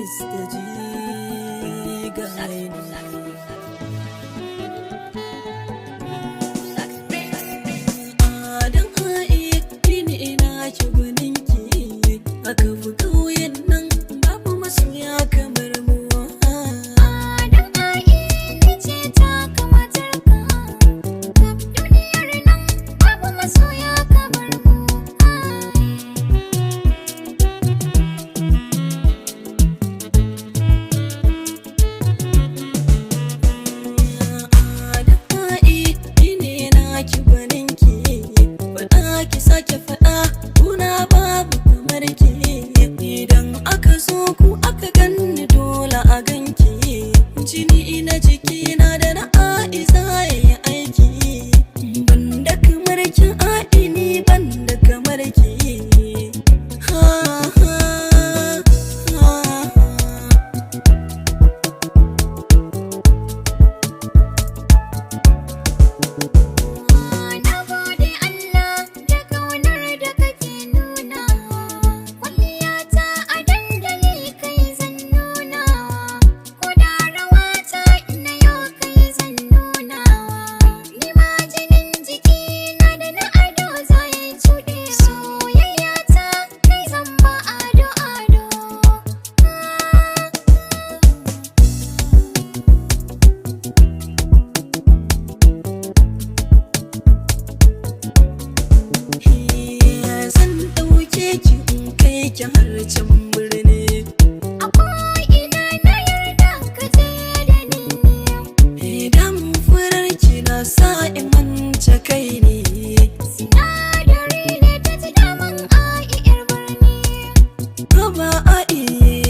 Mr. G Gaini. Adan ai ni ina ki gwaninki, aka fi ƙauyen nan babu masoya kamar mu. Adan ai ni ce ta kamatar ka, kaf duniyar nan babu masoya kamar mu. Sake faɗa kuna babu kamar ki, idan aka so ku aka ganni dole a ganki, jini na jikina da na Aiza yayi aiki, banda kamar ki Aini banda kamar ki. Ha ha ha. Na gode Allah da ƙaunar da kake nuna, kwalliyata a dandali kai zan nuna, ko da rawata ina yau kai zan nuna, ni ma jinin jikina da na ado za ya cuɗe, soyayyata kai zan ba ado ado. Zan ɗauke ki in kai ki har can birni, A ko'ina na yarda ka je da ni, idan furar ki na sa in manta kai ne. sinadari ne ta ji daman a'i 'yar birni. Haba Ai